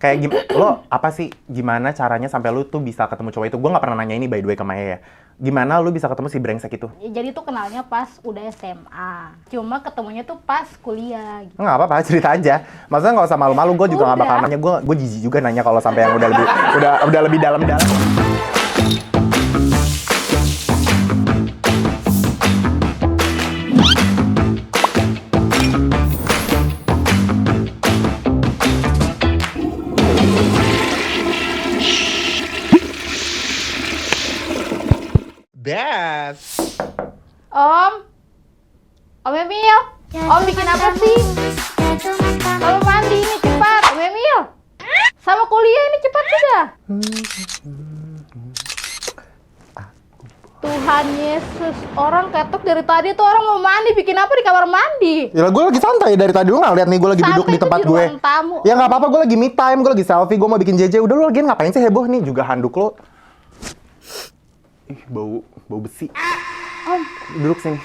Kayak lo apa sih, gimana caranya sampai lu tuh bisa ketemu cowok itu? Gue nggak pernah nanya ini by the way ke Maya ya. Gimana lu bisa ketemu si brengsek itu? Jadi tuh kenalnya pas udah SMA. Cuma ketemunya tuh pas kuliah. Gitu. Nggak apa-apa, cerita aja. Maksudnya nggak usah malu-malu. Gue juga nggak bakal nanya. Gue jijik juga nanya kalau sampai yang udah lebih dalam-dalam. Best. Om Emil, Om bikin apa sih? Kalau mandi ini cepat, Om Emil. Sama kuliah ini cepat sudah. Tuhan Yesus, orang ketok dari tadi tuh orang mau mandi, bikin apa di kamar mandi? Ya gue lagi santai dari tadi, lu nggak lihat nih gue lagi duduk di tempat gue. Tamu. Ya nggak apa-apa, gue lagi me time, gue lagi selfie, gue mau bikin JJ. Udah lu lagi ngapain sih heboh nih? Juga handuk lo. Ih, bau besi. Duduk sini.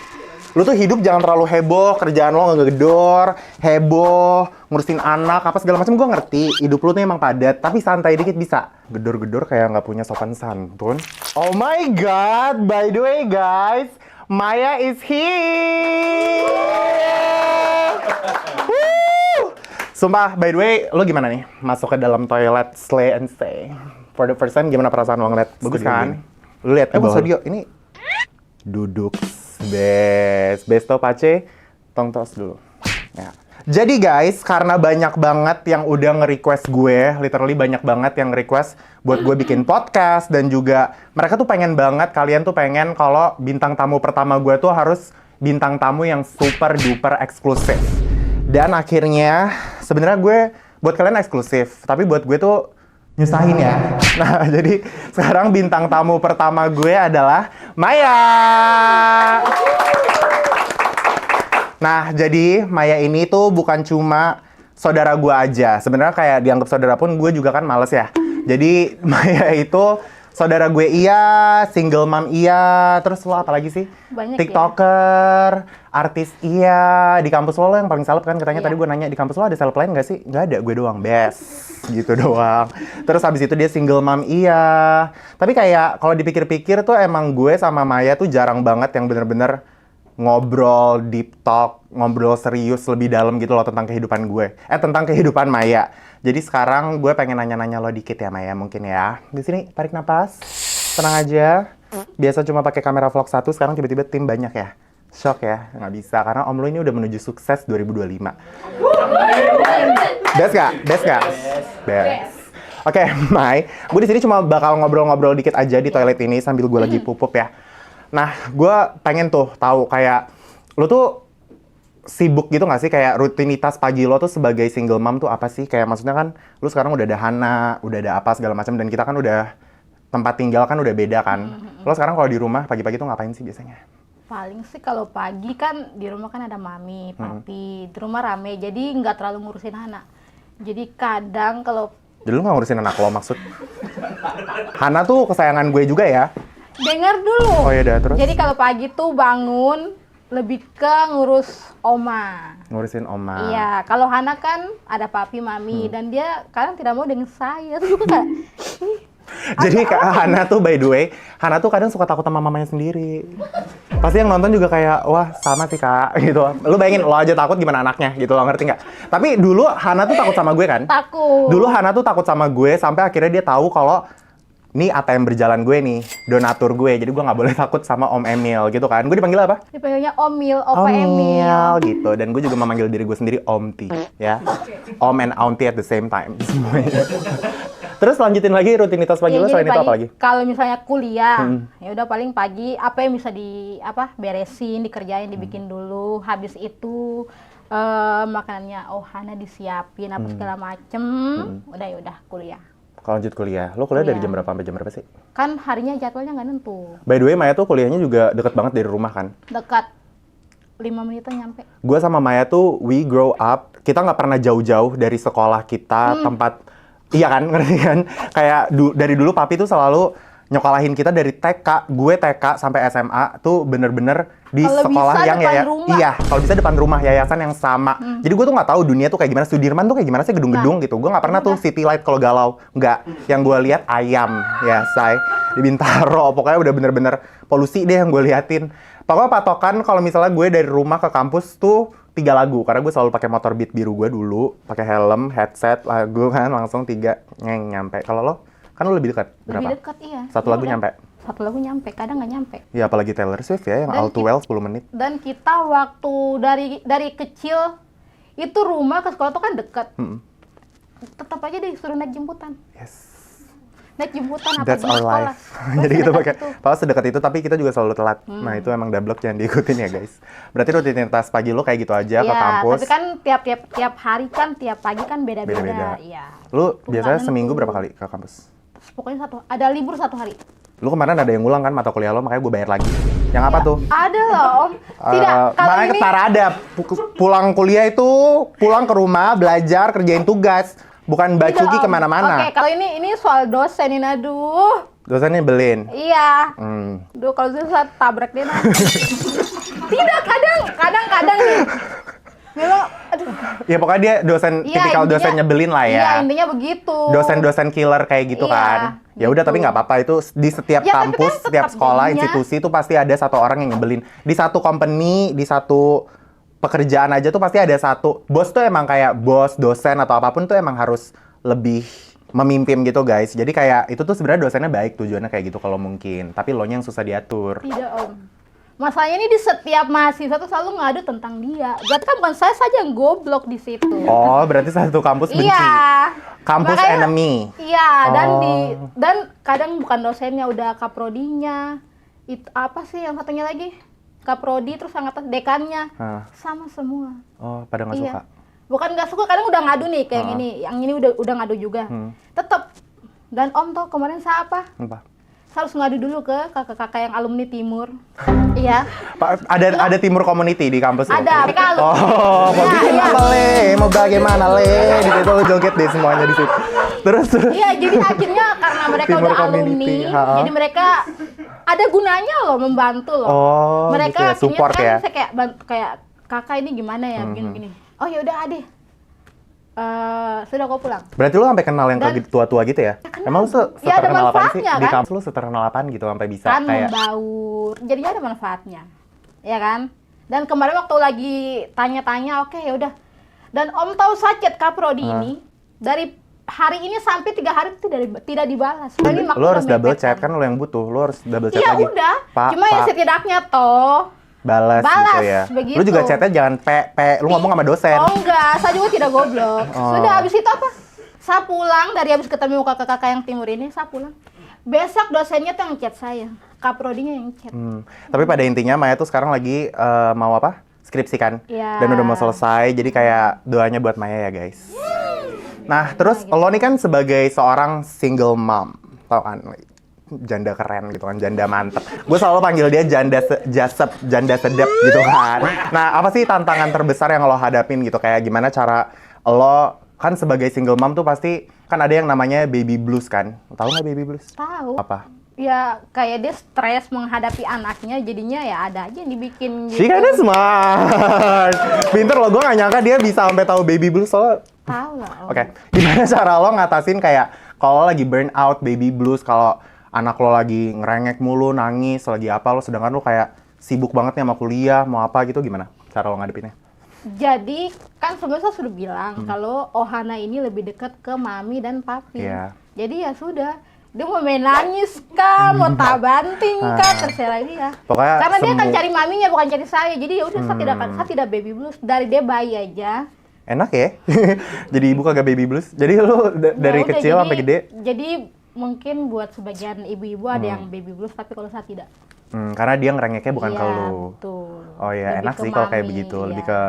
Lu tuh hidup jangan terlalu heboh, kerjaan lo nggak ngegedor, heboh, ngurusin anak, apa segala macam. Gue ngerti, hidup lu tuh emang padat, tapi santai dikit bisa. Gedor-gedor kayak nggak punya sopan santun. Oh my god, by the way guys, Maya is here! Woo! Sumpah, by the way, lo gimana nih? Masuk ke dalam toilet, slay and stay. For the first time, gimana perasaan lo ngeliat? Bagus kan? Lu lihat, studio ini duduk. Besto pace, tong tos dulu. Ya. Jadi guys, karena banyak banget yang udah nge-request gue, literally banyak banget yang request buat gue bikin podcast, dan juga mereka tuh pengen banget, kalian tuh pengen kalau bintang tamu pertama gue tuh harus bintang tamu yang super duper eksklusif. Dan akhirnya sebenarnya gue buat kalian eksklusif, tapi buat gue tuh nyusahin ya. Nah, jadi sekarang bintang tamu pertama gue adalah Maya. Nah, jadi Maya ini tuh bukan cuma saudara gue aja. Sebenarnya kayak dianggap saudara pun gue juga kan males ya. Jadi Maya itu saudara gue iya, single mom iya, terus lo apa lagi sih? Banyak TikToker, ya? Artis iya, di kampus lo yang paling seleb kan katanya. Iya. Tadi gue nanya, di kampus lo ada seleb lain nggak sih? Nggak ada, gue doang, best, gitu doang. Terus habis itu dia single mom iya. Tapi kayak kalau dipikir-pikir tuh emang gue sama Maya tuh jarang banget yang bener-bener ngobrol deep talk, ngobrol serius lebih dalam gitu loh tentang kehidupan gue. Tentang kehidupan Maya. Jadi sekarang gue pengen nanya-nanya lo dikit ya Maya, mungkin ya. Di sini tarik napas, tenang aja. Biasa cuma pakai kamera vlog 1, sekarang tiba-tiba tim banyak ya. Shock ya, nggak bisa karena om lo ini udah menuju sukses 2025. Best nggak? Best nggak? Best. Oke, Mai, gue di sini cuma bakal ngobrol-ngobrol dikit aja di toilet ini sambil gue lagi pupup ya. Nah, gue pengen tuh tahu kayak lo tuh sibuk gitu nggak sih, kayak rutinitas pagi lo tuh sebagai single mom tuh apa sih? Kayak maksudnya kan lo sekarang udah ada Hana, udah ada apa segala macam, dan kita kan udah tempat tinggal kan udah beda kan. Lo sekarang kalau di rumah pagi-pagi tuh ngapain sih biasanya? Paling sih kalau pagi kan di rumah kan ada mami, papi, di rumah rame, jadi nggak terlalu ngurusin Hana. Jadi kadang kalau... Jadi lu nggak ngurusin anak lo maksud? Hana tuh kesayangan gue juga ya? Dengar dulu. Oh iya dah, terus? Jadi kalau pagi tuh bangun, lebih ke ngurus oma. Ngurusin oma. Iya, kalau Hana kan ada papi, mami, dan dia kadang tidak mau dengan saya. Tuh juga kayak... Jadi Hana tuh by the way, Hana tuh kadang suka takut sama mamanya sendiri. Pasti yang nonton juga kayak, wah sama sih kak, gitu. Lu bayangin, lo aja takut gimana anaknya, gitu, lo ngerti nggak? Tapi dulu Hana tuh takut sama gue kan? Takut. Dulu Hana tuh takut sama gue, sampai akhirnya dia tahu kalau ini ATM berjalan gue nih, donatur gue. Jadi gue nggak boleh takut sama Om Emil, gitu kan. Gue dipanggil apa? Dipanggilnya Omil, Opa Emil. Gitu. Dan gue juga memanggil diri gue sendiri Omti, ya. Om and Auntie at the same time, semuanya. Terus lanjutin lagi rutinitas pagi lo, selain itu apa lagi? Kalau misalnya kuliah, ya udah paling pagi apa yang bisa beresin, dikerjain, dibikin dulu. Habis itu makanannya Hana disiapin apa segala macem. Udah kuliah. Kalau lanjut kuliah, lo kuliah dari jam berapa sampai jam berapa sih? Kan harinya jadwalnya nggak nentu. By the way, Maya tuh kuliahnya juga deket banget dari rumah kan? Dekat, 5 menitan nyampe. Gue sama Maya tuh, we grow up, kita nggak pernah jauh-jauh dari sekolah kita, tempat... Iya kan, ngerti kan? Kayak dari dulu papi tuh selalu nyokolahin kita dari TK, gue TK sampai SMA tuh bener-bener di Kalau sekolah bisa yang depan rumah. iya, kalau bisa depan rumah yayasan yang sama. Jadi gue tuh nggak tahu dunia tuh kayak gimana, Sudirman tuh kayak gimana sih gedung-gedung gitu. Gue nggak pernah tuh City Light kalau galau, nggak. Yang gue lihat ayam, ya say di Bintaro. Pokoknya udah bener-bener polusi deh yang gue liatin. Pokoknya patokan kalau misalnya gue dari rumah ke kampus tuh 3 lagu, karena gue selalu pakai motor Beat biru gue dulu, pakai helm, headset, lagu kan langsung 3 nyampe. Kalau lo kan lo lebih dekat berapa? Lebih dekat, iya. Satu lagu Udah. nyampe? Satu lagu nyampe, kadang nggak nyampe. Ya apalagi Taylor Swift ya, yang Dan All Too Well 10 menit. Dan kita waktu dari kecil itu rumah ke sekolah tuh kan dekat. Tetap aja disuruh naik jemputan. Yes. Naik jemputan apa That's di our sekolah. life. Jadi kita Sedekat pakai, itu. padahal sedekat itu tapi kita juga selalu telat. Nah itu emang dablek, jangan diikutin ya guys. Berarti rutinitas pagi lo kayak gitu aja ke Iya, kampus. tapi kan tiap hari kan, tiap pagi kan Beda-beda. beda-beda. Iya. Lu biasanya Nggak seminggu nentu. berapa kali ke kampus? Pokoknya ada libur 1 hari. Lu kemarin ada yang ngulang kan mata kuliah lo, makanya gue bayar lagi. Yang apa tuh? Ada loh, Om. Tidak, kalau makanya ini ketara ada. Pulang kuliah itu pulang ke rumah, belajar, kerjain tugas. Bukan tidak, bacuki Om. kemana-mana. Oke, kalau ini soal dosen ini, aduh. Dosennya belin. Iya. Hmm. Duh, kalau susah tabrak dia nanti. Tidak, kadang nih. Memang, aduh. Ya pokoknya dia dosen, Iya, tipikal intinya- dosen nyebelin lah ya. Iya, intinya begitu. Dosen-dosen killer kayak gitu Iya, kan. Ya udah gitu. tapi nggak apa-apa, itu di setiap Ya, tapi kampus, kan setiap tetap sekolah, jadinya. institusi itu pasti ada satu orang yang nyebelin. Di satu company, di satu pekerjaan aja tuh pasti ada satu. Bos tuh emang kayak bos, dosen atau apapun tuh emang harus lebih memimpin gitu guys. Jadi kayak itu tuh sebenarnya dosennya baik, tujuannya kayak gitu kalau mungkin. Tapi lo yang susah diatur. Tidak, Om. Masalahnya ini di setiap mahasiswa tuh selalu ngadu tentang dia. Berarti kan bukan saya saja yang goblok di situ. Oh, berarti satu kampus benci. Iya. Kampus Makanya- enemy. Iya, Oh. dan kadang bukan dosennya, udah kaprodinya. Itu apa sih yang satunya lagi? Kaprodi terus yang atas dekannya. Hah. Sama semua. Oh, pada nggak Iya. suka. Bukan nggak suka, kadang udah ngadu nih kayak Ah. ini. Yang ini udah ngadu juga. Tetep. Dan Om tuh kemarin saya apa? Apa? Harus ngadu dulu ke kakak-kakak yang alumni Timur. Iya. Pak, ada timur community di kampus lo? Ada. Mereka Oh, mau Iya, bikin iya. apa le? Mau bagaimana le? Di situ lo joget deh semuanya di situ. Terus. Iya, jadi akhirnya karena mereka Timur udah community, alumni, ha-ha. jadi mereka ada gunanya loh, membantu loh. Oh, Mereka gitu ya, akhirnya support kan ya. saya kayak kakak ini gimana ya, begini-begini. Oh ya udah Ade, sudah kau pulang. Berarti lo sampai kenal yang Dan- kayak tua-tua gitu ya? kenal. Emang lo Ya, ada seterkenal apaan sih? manfaatnya, Di kan? kampus lo seterkenal apaan gitu sampai bisa Kan kayak membaur, jadinya ada manfaatnya, ya kan? Dan kemarin waktu lagi tanya-tanya, oke ya udah. Dan Om tahu sachet kaprodi ini dari hari ini sampai 3 hari tidak dibalas. Dan ini lo harus maklum double memepetkan. chat kan lo yang butuh, lo harus double chat Iya lagi. udah, Pak, cuma ya Pak. setidaknya toh Balas gitu ya. begitu. Lu juga chatnya jangan lu ngomong sama dosen. Oh enggak, saya juga tidak goblok. Oh. Sudah habis itu apa? Saya pulang dari habis ketemu kakak-kakak yang timur ini, saya pulang. Besok dosennya tuh yang chat saya, kaprodinya yang chat. Tapi pada intinya Maya tuh sekarang lagi mau apa? Skripsi kan? Iya. Dan udah mau selesai, jadi kayak doanya buat Maya ya guys. Nah, terus lo nih kan sebagai seorang single mom, tau kan? Janda keren gitu kan, janda mantep. Gue selalu panggil dia janda jasep, janda sedep gitu kan. Nah, apa sih tantangan terbesar yang lo hadapin gitu? Kayak gimana cara lo, kan sebagai single mom tuh pasti, kan ada yang namanya baby blues kan? Tahu nggak baby blues? Tahu. Apa? Ya kayak dia stres menghadapi anaknya, jadinya ya ada aja yang dibikin She gitu. kinda smart. Pinter loh, gue gak nyangka dia bisa sampai tahu baby blues soalnya. Tahu lah. Om. Oke, gimana cara lo ngatasin kayak kalau lagi burn out, baby blues, kalau anak lo lagi ngerengek mulu, nangis, lagi apa lo, sedangkan lo kayak sibuk banget nih sama kuliah, mau apa gitu, gimana cara lo ngadepinnya? Jadi kan sebenarnya saya sudah bilang kalau Ohana ini lebih dekat ke mami dan papi. Iya. Jadi ya sudah, dia mau main nangis kah, mau tabanting kah, terserah dia. Pokoknya Karena dia akan semu- cari maminya bukan cari saya. Jadi ya udah saya tidak baby blues dari dia bayi aja. Enak ya? Jadi ibu kagak baby blues? Jadi lo dari Ya udah, kecil sampai gede? Jadi mungkin buat sebagian ibu-ibu ada yang baby blues, tapi kalau saya tidak. Karena dia ngerengeknya bukan ke Iya, lo. betul. Oh iya, Lebih enak ke sih kalau kayak mami, begitu, lebih iya. ke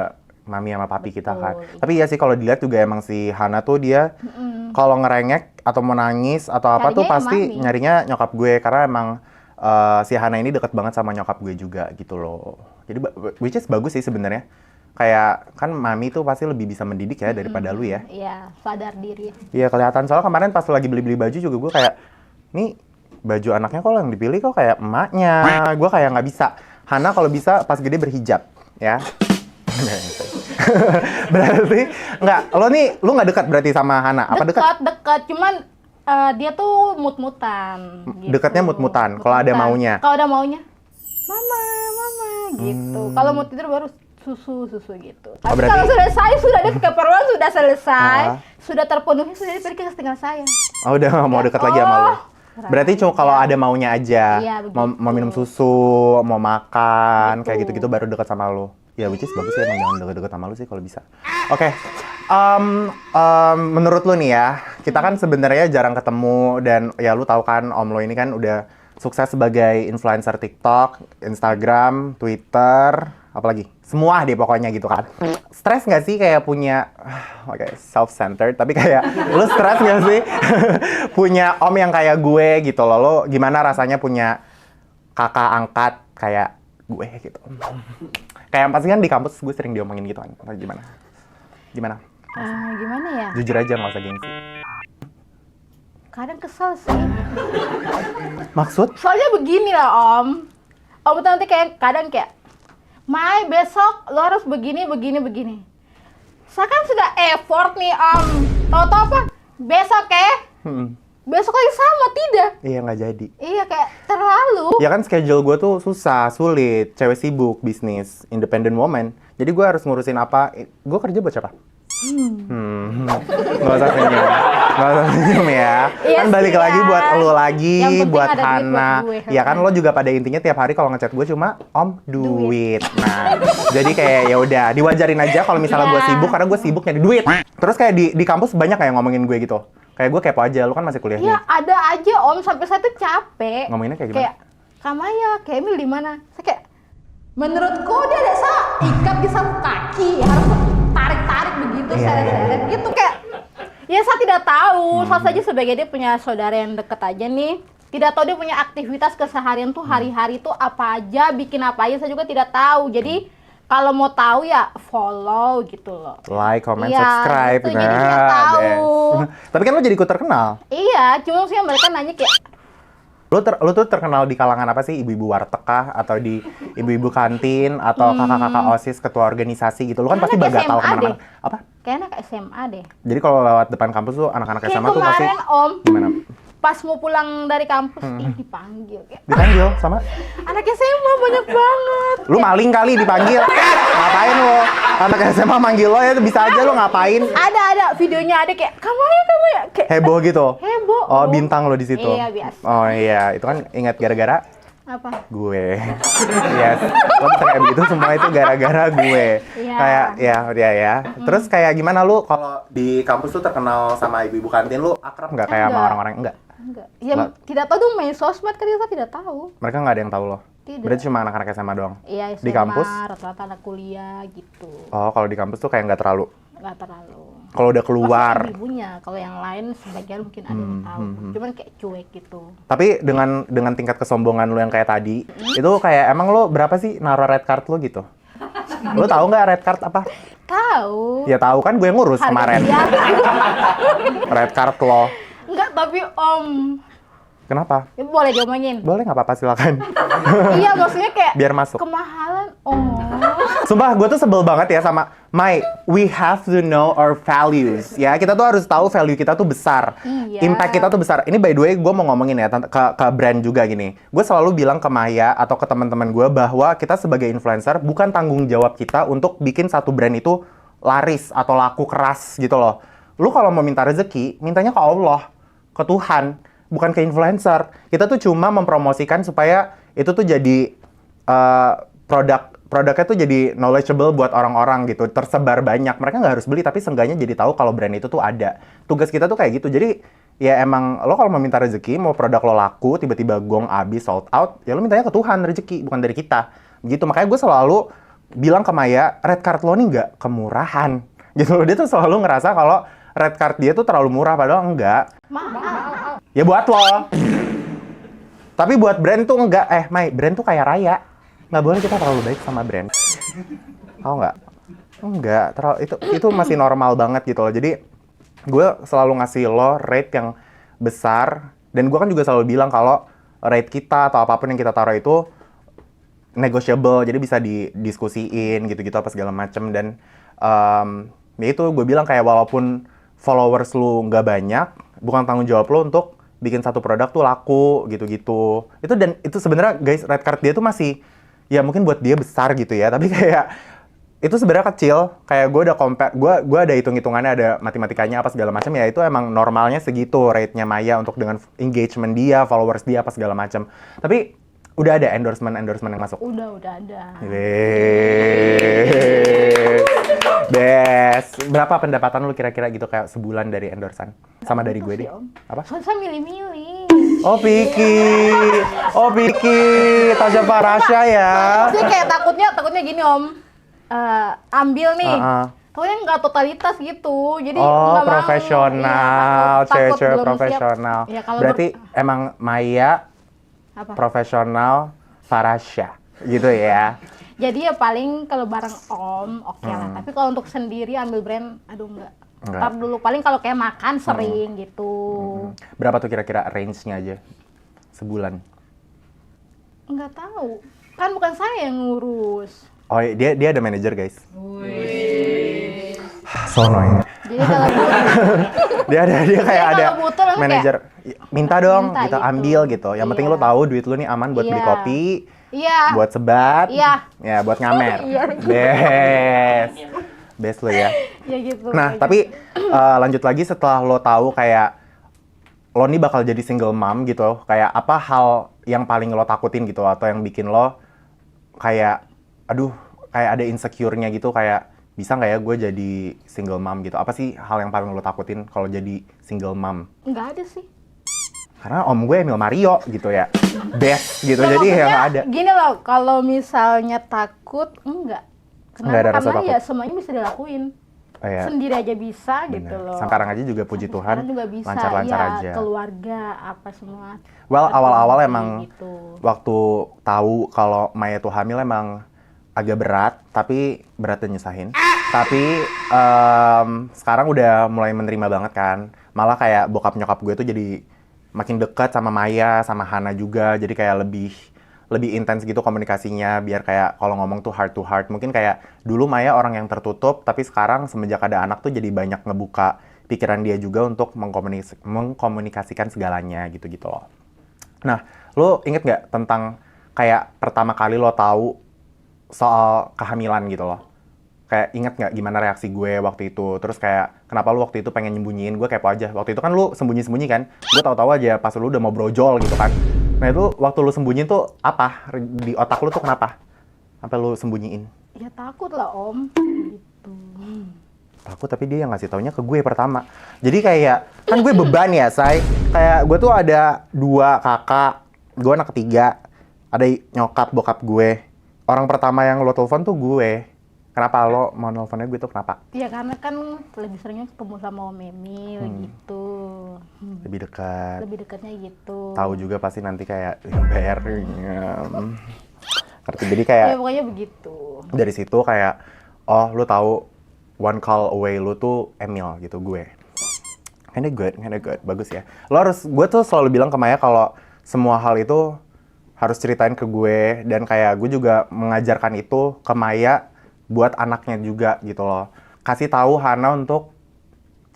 mami sama papi kita kan. Betul, Tapi iya sih kalau dilihat juga emang si Hana tuh dia kalau ngerengek atau mau nangis atau apa tuh Nyarinya yang pasti mami. nyarinya nyokap gue karena emang si Hana ini deket banget sama nyokap gue juga gitu loh. Jadi which is bagus sih sebenarnya. Kayak kan mami tuh pasti lebih bisa mendidik ya daripada lu ya. Iya, sadar diri. Iya kelihatan soalnya kemarin pas lagi beli-beli baju juga gue kayak nih baju anaknya kok yang dipilih kok kayak emaknya. Gue kayak nggak bisa. Hana kalau bisa pas gede berhijab, ya. Berarti nggak, lu nggak dekat berarti sama Hana? Apa dekat? Dekat, cuman dia tuh mut-mutan. Gitu. Dekatnya mut-mutan. Kalau ada maunya. Kalau ada maunya, mama gitu. Kalau mau tidur baru susu gitu. Tapi berarti... kalau sudah ada keperluan sudah selesai, sudah terpenuhi, sudah pergi tinggal saya. Oh, udah nggak mau dekat lagi sama lo. Berarti cuma kalau ada maunya aja, iya, mau minum susu, mau makan, kayak gitu-gitu baru dekat sama lo. Ya, which is bagus sih, emang jangan deket-deket sama lu sih kalau bisa. Oke. Menurut lu nih ya, kita kan sebenarnya jarang ketemu dan ya lu tahu kan Om lo ini kan udah sukses sebagai influencer TikTok, Instagram, Twitter, apalagi semua deh pokoknya gitu kan. Stres nggak sih kayak punya, self-centered, tapi kayak lu stres nggak sih punya Om yang kayak gue gitu loh? Lo gimana rasanya punya kakak angkat kayak gue gitu? Kayak pasti kan di kampus gue sering diomongin gitu kan. Gimana? Gimana ya? Jujur aja, nggak usah gengsi. Kadang kesel sih. Maksud? Soalnya begini lah Om. Om tuh nanti kadang kayak, Mai besok lo harus begini. Saya kan sudah effort nih Om. Tahu-tahu apa? Besok besok lagi sama, tidak? Iya, nggak jadi. Iya, kayak terlalu. Ya kan schedule gue tuh susah, sulit. Cewek sibuk, bisnis, independent woman. Jadi gue harus ngurusin apa. Gue kerja buat siapa? Nggak usah senyum ya. Iya Kan balik sih, lagi buat lo lagi, ada buat duit Hana. buat gue, Ya kan lo juga pada intinya tiap hari kalau ngechat gue cuma Om duit. Nah, jadi kayak ya udah diwajarin aja kalau misalnya gue sibuk karena gue sibuk nyari duit. Terus kayak di kampus banyak kayak ngomongin gue gitu. Kayak gue kepo aja, lo kan masih kuliah nih. Iya, ada aja Om, sampai saya tuh capek. Ngomonginnya kayak gimana? Kayak, Kamaya, Kemil di mana? Saya kayak, menurutku dia ada ikat di sapu kaki, harus tarik begitu, seret-seret gitu kayak. Ya saya tidak tahu, saya saja sebagai dia punya saudara yang deket aja nih. Tidak tahu dia punya aktivitas keseharian tuh hari-hari tuh apa aja, bikin apa aja, saya juga tidak tahu. Jadi kalau mau tahu ya follow gitu loh. Like, comment, ya, subscribe. gitu. Jadi dia tahu. Tapi kan lo jadi ikut terkenal. Iya, cuma sih mereka nanya kayak, Lo tuh terkenal di kalangan apa sih? Ibu-ibu warteg kah? Atau di ibu-ibu kantin? Atau kakak-kakak OSIS, ketua organisasi gitu? Lo kan pasti bagatal kemana-mana. Apa? Kayak anak SMA deh. Jadi kalau lewat depan kampus tuh anak-anak Kayak SMA tuh pasti... kemarin Om, Gimana? pas mau pulang dari kampus, dipanggil. Kayak, Dipanggil sama? anak SMA banyak banget. Lu maling kali dipanggil. Ngapain lo? Anak SMA manggil lo ya bisa aja lo ngapain? Ada videonya, ada kayak kamu ya kayak Heboh gitu? heboh. Oh, bintang lo di situ? Iya, biasa. Oh iya, itu kan ingat gara-gara Apa? gue. Yes. Lo bisa kayak begitu semua itu gara-gara gue. Iya. Kayak ya. Terus kayak gimana lu kalau di kampus tuh terkenal sama ibu-ibu kantin, lu akrab nggak kayak sama orang-orang? Enggak. Ya tidak tahu tuh main sosmed kan kita tidak tahu. Mereka nggak ada yang tahu lo. Tidak. Berarti cuma anak-anak SMA doang. Iya, SMA, di kampus? rata-rata anak kuliah gitu. Oh, kalau di kampus tuh kayak nggak terlalu. Nggak terlalu. Kalau udah keluar. Maksudnya ibunya, kalau yang lain sebagian mungkin ada yang tahu. Cuman kayak cuek gitu. Tapi dengan tingkat kesombongan lu yang kayak tadi, itu kayak emang lo berapa sih naruh red card lo gitu? Lo tahu nggak red card apa? Tahu. Ya tahu kan, gue ngurus Harga kemarin. dia. Red card lo. Enggak, tapi Om. Kenapa? Ya, boleh diomongin. Boleh nggak apa-apa, silakan. Iya, maksudnya kayak Biar masuk. kemahalan. Oh. Sumpah, gue tuh sebel banget ya sama Mai, we have to know our values. Ya, kita tuh harus tahu value kita tuh besar. Iya. Impact kita tuh besar. Ini by the way, gue mau ngomongin ya ke brand juga gini. Gue selalu bilang ke Maya atau ke teman-teman gue bahwa kita sebagai influencer bukan tanggung jawab kita untuk bikin satu brand itu laris atau laku keras gitu loh. Lu kalau mau minta rezeki, mintanya ke Allah, ke Tuhan, bukan ke influencer. Kita tuh cuma mempromosikan supaya itu tuh jadi produknya tuh jadi knowledgeable buat orang-orang gitu, tersebar banyak. Mereka nggak harus beli, tapi seenggaknya jadi tahu kalau brand itu tuh ada. Tugas kita tuh kayak gitu. Jadi ya emang lo kalau mau minta rezeki, mau produk lo laku, tiba-tiba gong abis, sold out, ya lo mintanya ke Tuhan rezeki, bukan dari kita. Gitu, makanya gue selalu bilang ke Maya, red card lo nih nggak kemurahan. Gitu loh, dia tuh selalu ngerasa kalau red card dia tuh terlalu murah, padahal enggak. Mahal. Ya buat lo. Tapi buat brand tuh enggak. Mai, brand tuh kayak raya. Nggak boleh kita terlalu baik sama brand. Tahu nggak? Enggak, itu masih normal banget gitu loh. Jadi gue selalu ngasih lo rate yang besar Dan gue kan juga selalu bilang kalau rate kita atau apapun yang kita taruh itu negotiable, jadi bisa didiskusiin gitu-gitu apa segala macem. Dan ya itu gue bilang kayak walaupun followers lu nggak banyak, bukan tanggung jawab lu untuk bikin satu produk tuh laku gitu-gitu. Dan itu sebenarnya guys, red card dia tuh masih, ya mungkin buat dia besar gitu ya, tapi kayak itu sebenarnya kecil. Kayak gue udah compare, gue ada hitung-hitungannya, ada matematikanya apa segala macam, ya itu emang normalnya segitu rate-nya Maya untuk dengan engagement dia, followers dia apa segala macam. Tapi udah ada endorsement yang masuk. Udah ada. Best. Berapa pendapatan lu kira-kira gitu kayak sebulan dari endorsan? Sama dari gue deh. Apa? Saya milih-milih. Oh Vicky, Tasya Farasya ya. Maksudnya kayak takutnya gini Om. Ambil nih. Takutnya nggak totalitas gitu. Jadi nggak mau. Profesional, Iya, takut cewek belum profesional. siap. Ya, kalau berarti emang Maya apa? profesional Farasya gitu ya. Jadi ya paling kalau bareng Om oke lah. Tapi kalau untuk sendiri ambil brand, aduh enggak. Ntar dulu paling kalau kayak makan sering gitu. Berapa tuh kira-kira range-nya aja sebulan? Enggak tahu. Kan bukan saya yang ngurus. Oh dia ada manajer guys. So annoying. Jadi kalau dia kayak Jadi ada kalau butuh langsung manajer minta dong minta kita gitu. ambil gitu. Yang penting Iya. lo tahu duit lo nih aman buat beli Iya. kopi, iya. buat sebat, Iya. ya buat ngamer. Iya. Best lo ya. Ya gitu. Nah, kayak tapi gitu. lanjut lagi setelah lo tahu kayak lo nih bakal jadi single mom gitu, kayak apa hal yang paling lo takutin gitu atau yang bikin lo kayak aduh kayak ada insecure-nya gitu, kayak bisa nggak ya gue jadi single mom gitu? Apa sih hal yang paling lo takutin kalau jadi single mom? Enggak ada sih. Karena om gue Emil Mario gitu ya, best gitu, Nah, jadi ya maksudnya nggak ada. Gini loh, kalau misalnya takut, enggak. Kenapa? Nggak ada rasa Karena takut. ya semuanya bisa dilakuin. Oh, ya. Sendiri aja bisa gitu Bener. loh. Sekarang aja juga puji Sampai Tuhan sekarang juga bisa, lancar-lancar ya, aja. keluarga apa semua. Well, awal-awal emang gitu. waktu tahu kalau Maya tuh hamil emang agak berat, tapi berat dan nyusahin. Tapi sekarang udah mulai menerima banget kan. Malah kayak bokap nyokap gue tuh jadi makin dekat sama Maya, sama Hana juga. Jadi kayak lebih intens gitu komunikasinya, biar kayak kalau ngomong tuh heart to heart. Mungkin kayak dulu Maya orang yang tertutup, tapi sekarang semenjak ada anak tuh jadi banyak ngebuka pikiran dia juga untuk mengkomunikasikan segalanya gitu-gitu loh. Nah, lo inget nggak tentang kayak pertama kali lo tahu soal kehamilan gitu loh? Kayak inget nggak gimana reaksi gue waktu itu? Terus kayak kenapa lo waktu itu pengen nyembunyiin? Gue kepo aja. Waktu itu kan lo sembunyi-sembunyi kan? Gue tahu-tahu aja pas lo udah mau brojol gitu kan. Nah itu waktu lo sembunyiin tuh apa? Di otak lo tuh kenapa? Sampai lo sembunyiin? Ya takut lah Om. Gitu. Takut, tapi dia yang ngasih taunya ke gue pertama. Jadi kayak, kan gue beban ya, Say. Kayak gue tuh ada 2 kakak, gue anak ketiga. Ada nyokap, bokap gue. Orang pertama yang lo telepon tuh gue. Kenapa lo mau nelfonnya gue tuh kenapa? Ya karena kan lebih seringnya ketemu sama Om Emil gitu. Lebih dekat. Lebih dekatnya gitu. Tahu juga pasti nanti kayak bayarnya. Ngerti, jadi kayak Ya pokoknya begitu. dari situ kayak, oh lo tahu one call away lo tuh Emil gitu, gue. Kinda good, bagus ya. Gue tuh selalu bilang ke Maya kalau semua hal itu harus ceritain ke gue, dan kayak gue juga mengajarkan itu ke Maya buat anaknya juga gitu loh. Kasih tahu Hana untuk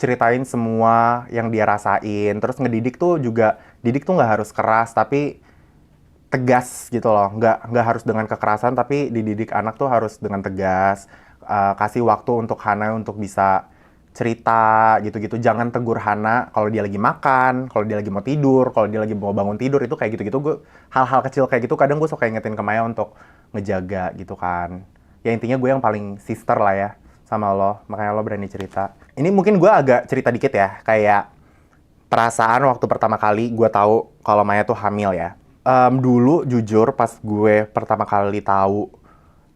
ceritain semua yang dia rasain. Terus ngedidik tuh juga, didik tuh nggak harus keras tapi tegas gitu loh. Nggak harus dengan kekerasan, tapi dididik anak tuh harus dengan tegas. Kasih waktu untuk Hana untuk bisa cerita gitu-gitu. Jangan tegur Hana kalau dia lagi makan, kalau dia lagi mau tidur, kalau dia lagi mau bangun tidur, itu kayak gitu-gitu. Hal-hal kecil kayak gitu kadang gue suka ingetin ke Maya untuk ngejaga gitu kan. Ya intinya gue yang paling sister lah ya sama lo, makanya lo berani cerita. Ini mungkin gue agak cerita dikit ya, kayak perasaan waktu pertama kali gue tahu kalau Maya tuh hamil ya. Dulu jujur pas gue pertama kali tahu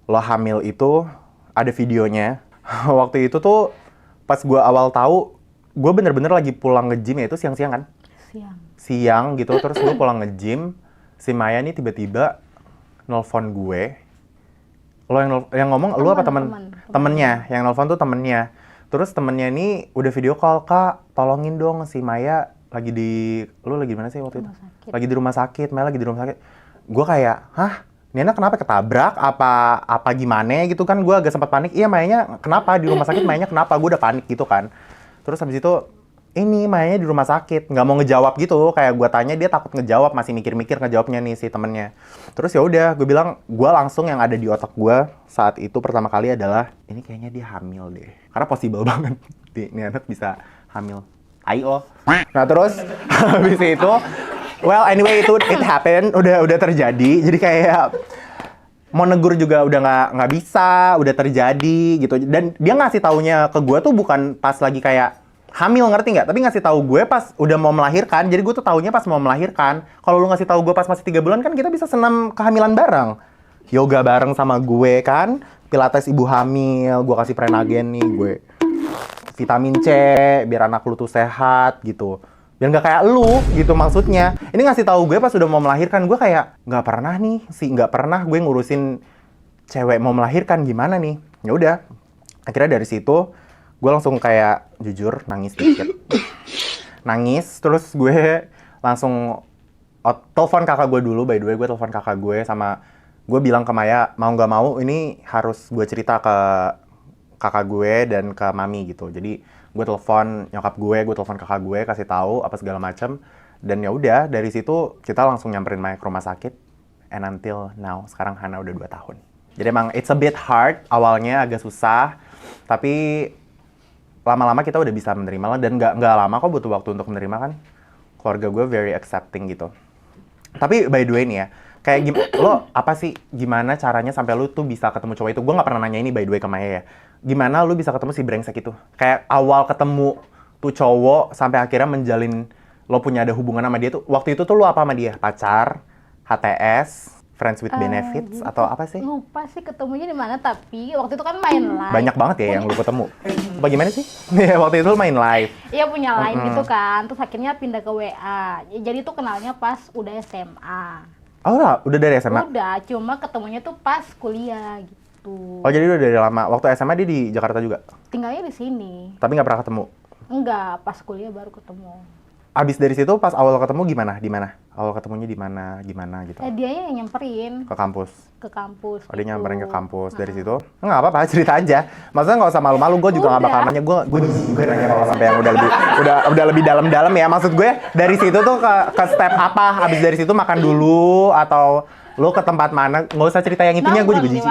lo hamil itu ada videonya. Waktu itu tuh pas gue awal tahu, gue bener-bener lagi pulang nge-gym ya, itu siang-siang kan? Siang gitu, terus gue pulang nge-gym, si Maya nih tiba-tiba nelfon gue. Lo yang ngomong lu apa temennya? Yang nelfon tuh temennya. Terus temennya ini udah video call, Kak, tolongin dong si Maya lu lagi di mana sih waktu itu? Rumah sakit. Lagi di rumah sakit, Maya lagi di rumah sakit. Gue kayak, hah? Ini anak kenapa ketabrak? Apa gimana gitu kan? Gue agak sempat panik. Iya, Mayanya kenapa di rumah sakit? Mayanya kenapa? Gue udah panik gitu kan. Terus habis itu, ini Mayanya di rumah sakit, nggak mau ngejawab gitu. Kayak gue tanya dia takut ngejawab, masih mikir-mikir ngejawabnya nih si temennya. Terus ya udah, gue bilang, gue langsung yang ada di otak gue saat itu pertama kali adalah, ini kayaknya dia hamil deh. Karena possible banget, ini anak bisa hamil. Ayo. Nah terus habis itu, well anyway it happened, udah terjadi. Jadi kayak mau negur juga udah nggak bisa, udah terjadi gitu. Dan dia ngasih taunya ke gue tuh bukan pas lagi kayak hamil, ngerti nggak? Tapi ngasih tahu gue pas udah mau melahirkan. Jadi gue tuh taunya pas mau melahirkan. Kalau lu ngasih tahu gue pas masih 3 bulan kan kita bisa senam kehamilan bareng. Yoga bareng sama gue kan. Pilates ibu hamil, gue kasih Prenagen nih gue. Vitamin C biar anak lu tuh sehat gitu. Biar nggak kayak lu gitu maksudnya. Ini ngasih tahu gue pas udah mau melahirkan, gue kayak nggak pernah gue ngurusin cewek mau melahirkan, gimana nih. Ya udah. Akhirnya dari situ gue langsung kayak jujur nangis dikit. Nangis terus gue langsung telepon kakak gue dulu. By the way, gue telepon kakak gue sama gue bilang ke Maya, mau nggak mau ini harus gue cerita ke kakak gue dan ke mami gitu. Jadi gue telepon nyokap gue telepon kakak gue, kasih tahu apa segala macam. Dan ya udah dari situ kita langsung nyamperin Maya ke rumah sakit. And until now, sekarang Hana udah 2 tahun. Jadi emang it's a bit hard, awalnya agak susah. Tapi lama-lama kita udah bisa menerima lah. Dan nggak lama kok butuh waktu untuk menerima kan. Keluarga gue very accepting gitu. Tapi by the way nih ya, kayak lo apa sih, gimana caranya sampai lu tuh bisa ketemu cowok itu? Gue nggak pernah nanya ini by the way ke Maya ya. Gimana lu bisa ketemu si brengsek itu? Kayak awal ketemu tuh cowok sampai akhirnya menjalin lo punya ada hubungan sama dia tuh. Waktu itu tuh lu apa sama dia? Pacar? HTS? Friends with benefits? Atau apa sih? Lupa sih ketemunya di mana, tapi waktu itu kan main live. Banyak banget ya yang lu ketemu. Apa gimana sih? Ya waktu itu lu main live. Iya punya line gitu kan, terus akhirnya pindah ke WA. Jadi tuh kenalnya pas udah SMA. Oh udah dari SMA? Udah, cuma ketemunya tuh pas kuliah gitu. Oh jadi udah dari lama. Waktu SMA dia di Jakarta juga? Tinggalnya di sini. Tapi nggak pernah ketemu? Enggak, pas kuliah baru ketemu. Abis dari situ pas awal ketemu gimana? Di mana? Awal ketemunya di mana? Gimana gitu? Dianya yang nyamperin Ke kampus. ke kampus. Oh, dia gitu. nyamperin ke kampus. Dari situ nggak apa-apa, cerita aja. Maksudnya nggak usah malu-malu. Gue juga nggak bakal nanya. Gue juga nanya kalau sampai yang udah lebih dalam-dalam ya. Maksud gue dari situ tuh ke step apa? Abis dari situ makan dulu atau lo ke tempat mana? Nggak usah cerita yang itunya. Gue juga jijik.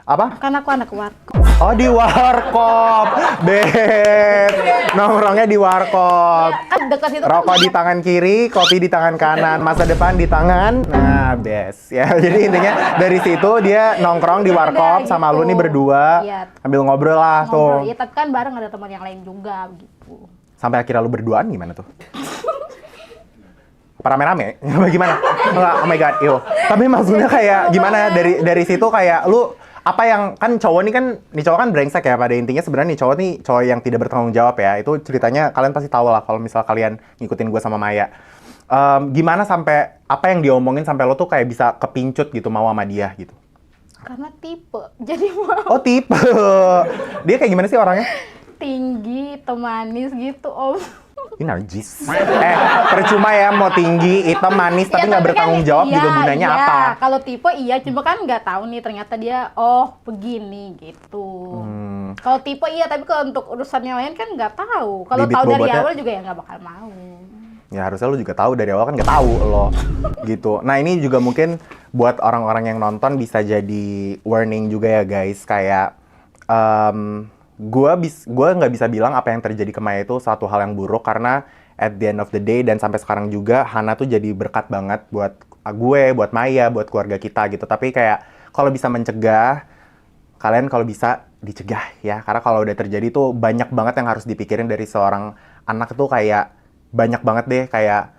Apa? Kan aku anak warkop. Oh di warkop, Beb. Nongkrongnya di warkop. Kan dekat situ Rokok kan di tangan kiri, kopi di tangan kanan, masa depan di tangan. Nah, best. Ya, jadi intinya dari situ dia nongkrong di warkop Udah, sama gitu. lu nih berdua. Iya. Ambil ngobrol lah ngobrol. tuh. Ya tapi kan bareng ada teman yang lain juga gitu. Sampai akhirnya lu berduaan gimana tuh? Apa rame-rame? Gimana? Enggak, oh my god, ew. Tapi maksudnya kayak gimana dari situ kayak lu apa yang kan cowok nih cowok kan brengsek ya pada intinya. Sebenarnya nih cowok yang tidak bertanggung jawab ya. Itu ceritanya kalian pasti tahu lah kalau misal kalian ngikutin gue sama Maya. Gimana sampai apa yang diomongin sampai lo tuh kayak bisa kepincut gitu mau sama dia gitu? Karena tipe. Jadi mau Oh tipe. Dia kayak gimana sih orangnya? tinggi, manis gitu, Om. Ini narjis. Percuma ya mau tinggi, hitam, manis, tapi Ya, nggak bertanggung jawab iya, juga gunanya iya. apa? Kalau tipe iya, cuma kan nggak tahu nih ternyata dia begini gitu. Kalau tipe iya, tapi kalau untuk urusan yang lain kan nggak tahu. Kalau Bibit tahu dari bobotnya- awal juga ya nggak bakal mau. Ya harusnya lu juga tahu dari awal kan nggak tahu lo gitu. Nah ini juga mungkin buat orang-orang yang nonton bisa jadi warning juga ya guys. Kayak gue nggak bisa bilang apa yang terjadi ke Maya itu suatu hal yang buruk karena at the end of the day dan sampai sekarang juga Hana tuh jadi berkat banget buat gue, buat Maya, buat keluarga kita gitu. Tapi kayak kalau bisa mencegah, kalian kalau bisa dicegah ya. Karena kalau udah terjadi tuh banyak banget yang harus dipikirin dari seorang anak tuh kayak banyak banget deh kayak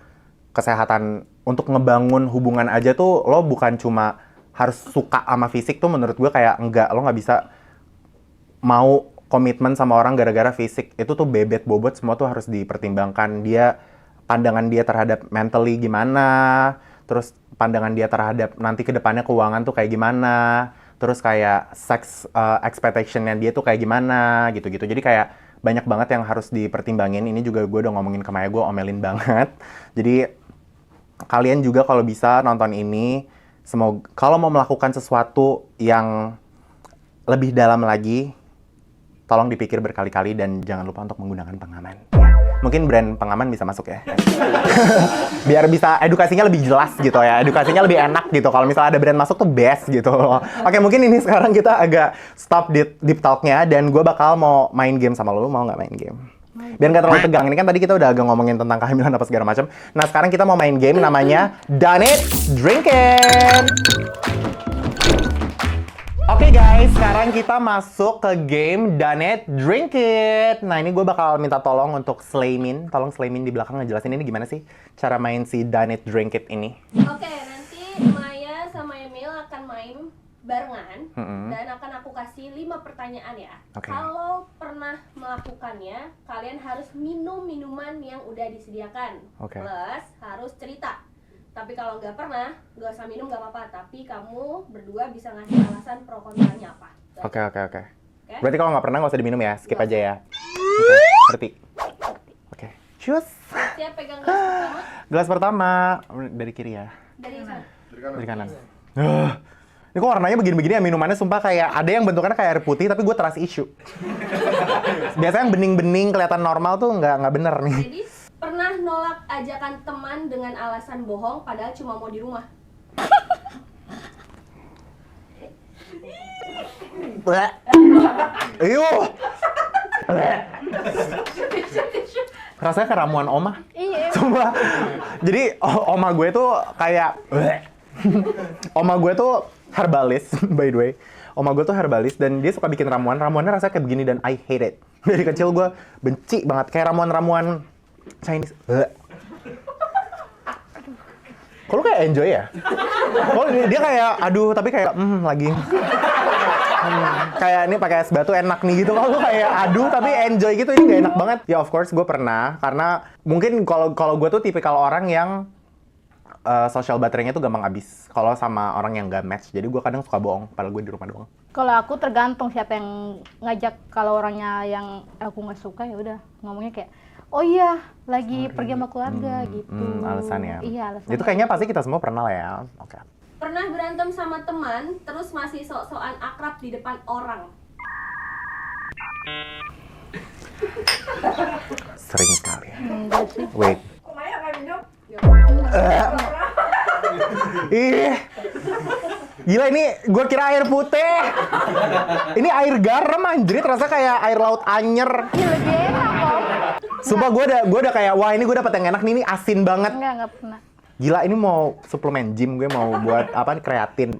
kesehatan untuk ngebangun hubungan aja tuh lo bukan cuma harus suka sama fisik tuh menurut gue kayak enggak, lo nggak bisa mau komitmen sama orang gara-gara fisik. Itu tuh bebet bobot semua tuh harus dipertimbangkan. Pandangan dia terhadap mentally gimana, terus pandangan dia terhadap nanti ke depannya keuangan tuh kayak gimana, terus kayak sex expectation-nya dia tuh kayak gimana gitu-gitu. Jadi kayak banyak banget yang harus dipertimbangin. Ini juga gue udah ngomongin ke Maya, gue omelin banget. Jadi kalian juga kalau bisa nonton ini, semoga kalau mau melakukan sesuatu yang lebih dalam lagi, tolong dipikir berkali-kali dan jangan lupa untuk menggunakan pengaman. Mungkin brand pengaman bisa masuk ya. Biar bisa edukasinya lebih jelas gitu ya. Edukasinya lebih enak gitu. Kalau misalnya ada brand masuk tuh best gitu. Oke, mungkin ini sekarang kita agak stop deep talk-nya dan gue bakal mau main game sama lo. Lu mau nggak main game? Biar nggak terlalu tegang. Ini kan tadi kita udah agak ngomongin tentang kehamilan apa segala macam. Nah, sekarang kita mau main game namanya Done It, Drink It. Oke guys, sekarang kita masuk ke game Done It, Drink It. Nah, ini gue bakal minta tolong untuk Slaymin. Tolong Slaymin di belakang ngejelasin ini gimana sih cara main si Done It, Drink It ini. Oke, nanti Maya sama Emil akan main barengan dan akan aku kasih 5 pertanyaan ya. Oke. Kalau pernah melakukannya, kalian harus minum minuman yang udah disediakan. Oke. Plus harus cerita. Tapi kalau nggak pernah, nggak usah minum nggak apa-apa. Tapi kamu berdua bisa ngasih alasan pro kontranya apa. Oke. Oke? Berarti kalau nggak pernah nggak usah diminum ya, skip Nggak aja ya. Oke, ngerti. Oke, cus. Siap pegang gelas pertama Gelas pertama dari kiri ya, dari sana. dari kanan. Ini kok warnanya begini-begini ya minumannya, sumpah kayak ada yang bentukannya kayak air putih tapi gue trust issue. Biasanya yang bening-bening kelihatan normal tuh nggak bener nih. Jadi pernah nolak ajakan teman dengan alasan bohong padahal cuma mau di rumah. Iyuh. Rasanya kayak ramuan oma. Iya. Sumpah. Jadi oma gue tuh kayak oma gue tuh herbalis, by the way. Oma gue tuh herbalis dan dia suka bikin ramuan. Ramuannya rasanya kayak begini dan I hate it. Dari kecil gue benci banget kayak ramuan-ramuan Chinese. Kok lu kayak enjoy ya? Kok dia kayak aduh tapi kayak lagi kayak ini pakai es batu enak nih gitu. Kalau lu kayak aduh tapi enjoy gitu, ini gak enak banget. Ya of course gue pernah, karena mungkin kalau gue tuh tipikal orang yang social baterainya tuh gampang habis kalau sama orang yang gak match. Jadi gue kadang suka bohong padahal gue di rumah doang. Kalau aku tergantung siapa yang ngajak. Kalau orangnya yang aku nggak suka ya udah ngomongnya kayak, oh iya lagi pergi sama keluarga gitu. Alasan ya. Iya alasan. Itu kayaknya pasti kita semua pernah lah ya. Oke. Pernah berantem sama teman, terus masih sok-sokan akrab di depan orang. Sering sekali. Enggak sih. Wait. Ih. Gila ini gue kira air putih. Ini air garam anjrit, rasa kayak air laut anyer. Ini lebih enak kok. Sumpah gue udah kayak wah ini gue dapet yang enak nih, ini asin banget. Enggak pernah. Gila ini mau suplemen gym, gue mau buat apa nih, kreatin.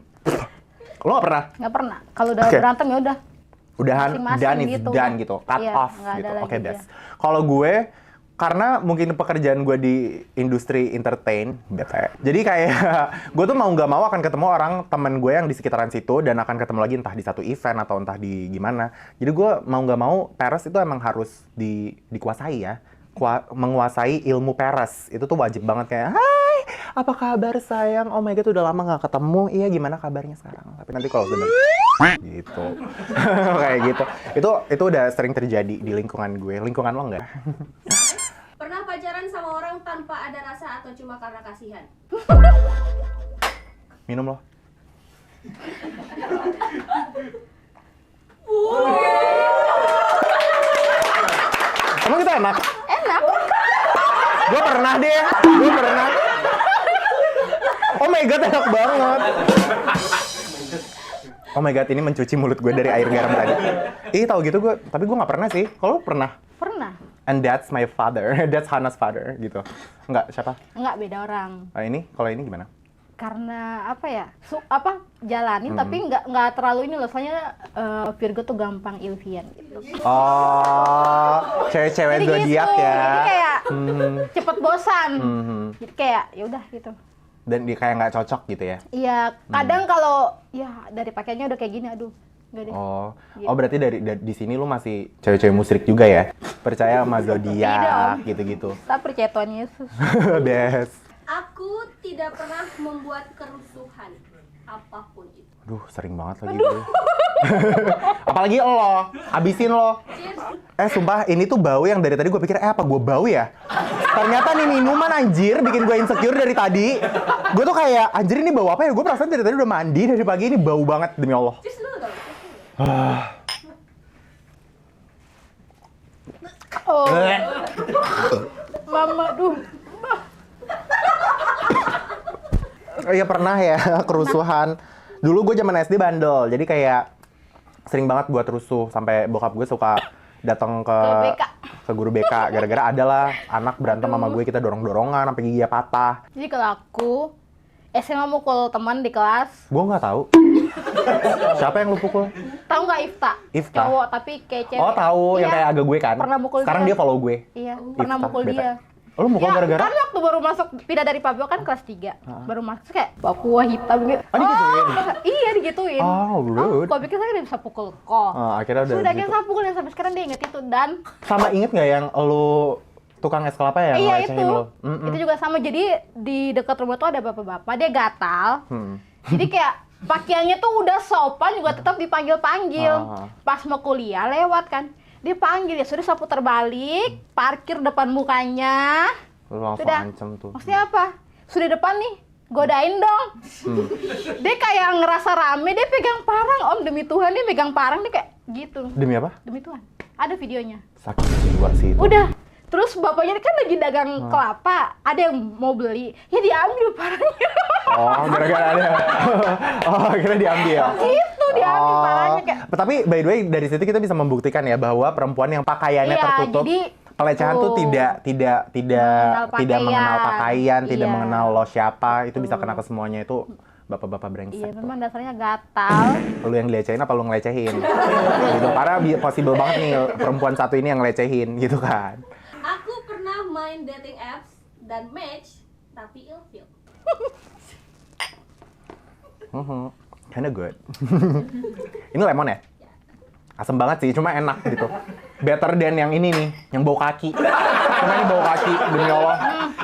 Lo gak pernah? Nggak pernah. Kalau udah Oke. berantem ya udah. Udahan, Masing-masing done is gitu. done gitu, cut Iya, off nggak ada gitu. lagi Oke, dia. best. Kalau gue, karena mungkin pekerjaan gue di industri entertain, bete. Jadi kayak gue tuh mau nggak mau akan ketemu orang temen gue yang di sekitaran situ dan akan ketemu lagi entah di satu event atau entah di gimana. Jadi gue mau nggak mau peres itu emang harus dikuasai ya. Menguasai ilmu peres itu tuh wajib banget kayak, hai, apa kabar sayang? Oh my god, udah lama nggak ketemu. Iya, gimana kabarnya sekarang? Tapi nanti kalau udah gitu, kayak gitu. Itu udah sering terjadi di lingkungan gue. Lingkungan lo nggak? Pernah pacaran sama orang tanpa ada rasa atau cuma karena kasihan? Minum lo. Emang kita enak? Enak. Gue pernah deh, gue pernah. Oh my god, enak banget. Oh my god, ini mencuci mulut gue dari air garam tadi. Ih, tahu gitu gue, tapi gue nggak pernah sih. Kalau lu pernah? Pernah. And that's my father, that's Hannah's father, gitu. Enggak, siapa? Enggak, beda orang. Ini, kalau ini gimana? Karena apa ya? Jalanin tapi nggak terlalu ini loh. Soalnya Virgo tuh gampang ilfian gitu. Oh, cewek-cewek Jadi zodiak gitu. ya. Jadi kayak cepet bosan. Mhm. Jadi kayak ya udah gitu. Dan dia kayak nggak cocok gitu ya? Iya, kadang kalau ya dari pakaiannya udah kayak gini, aduh, enggak deh. Oh, Gitu. oh berarti di sini lu masih cewek-cewek musrik juga ya? Percaya sama Tidak, zodiak Om. gitu-gitu. Kita percaya Tuhan Yesus. Best. Aku tidak pernah membuat kerusuhan. apapun itu. Aduh, sering banget lagi gue. Apalagi lo, habisin lo. Cheers. Sumpah, ini tuh bau yang dari tadi gue pikir, apa gue bau ya? Ternyata nih minuman anjir, bikin gue insecure dari tadi. Gue tuh kayak, anjir ini bau apa ya? Gue perasaan dari tadi udah mandi, dari pagi ini bau banget, demi Allah. Cheers dulu dong. Oh, mama, duh. Iya pernah ya, kerusuhan. Dulu gue zaman SD bandel, jadi kayak sering banget buat rusuh. Sampai bokap gue suka datang ke BK. guru BK. Gara-gara adalah anak berantem sama gue, kita dorong-dorongan sampai giginya patah. Jadi kalau aku SMA mukul teman di kelas, Gue nggak tahu. Siapa yang lu pukul? tahu nggak Ifta? Ifta? Cowok tapi kayak cewek. Oh tahu, yang Iya. kayak agak gue kan? Pernah mukul Sekarang dia follow gue. Iya, pernah Ifta, mukul bete. dia. Lu mukul Ya, gara-gara? kan waktu baru masuk pindah dari Papua kan kelas 3. Baru masuk kayak baku hitam gitu. Oh, digituin? Iya, digituin. Oh, rude. Gua pikir saya udah bisa pukul kok. Akhirnya udah Sudah gitu. kayak saya pukul dan sampai sekarang dia inget itu dan Sama inget nggak yang lu tukang es kelapa ya? iya ngelecehin itu. lu? Itu juga sama. Jadi di dekat rumah tuh ada bapak-bapak, dia gatal. Hmm. Jadi kayak pakaiannya tuh udah sopan juga tetap dipanggil-panggil. Ah. Pas mau kuliah lewat kan. Dipanggil ya sudah saya putar balik, parkir depan mukanya. Lu langsung Sudah. ancem tuh. Maksudnya apa? Sudah depan nih, godain dong. Dia kayak ngerasa rame, dia pegang parang, Om, demi Tuhan dia pegang parang, dia kayak gitu. Demi apa? Demi Tuhan. Ada videonya. Sakit jiwa sih itu. Udah. Terus bapaknya kan lagi dagang kelapa, ada yang mau beli, ya diambil parangnya. Oh, gara-gara ada. Oh, akhirnya diambil. Gitu, diambil parangnya kayak. Tapi by the way dari situ kita bisa membuktikan ya bahwa perempuan yang pakaiannya Iya, tertutup, jadi pelecehan tuh tuh. tidak Mengenal mengenal pakaian. pakaian, tidak Iya. mengenal lo siapa, itu bisa kena ke semuanya itu bapak-bapak brengsek. Iya, tuh. memang dasarnya gatal. Lu yang dilecehin apa lu ngelecehin? Gitu. Karena possible banget nih perempuan satu ini yang ngelecehin gitu kan. Aku pernah main dating apps dan match tapi ilfeel. Kinda good. Ini lemon ya? Asem banget sih, cuma enak gitu. Better than yang ini nih, yang bau kaki. Cuma ini bau kaki, demi Allah.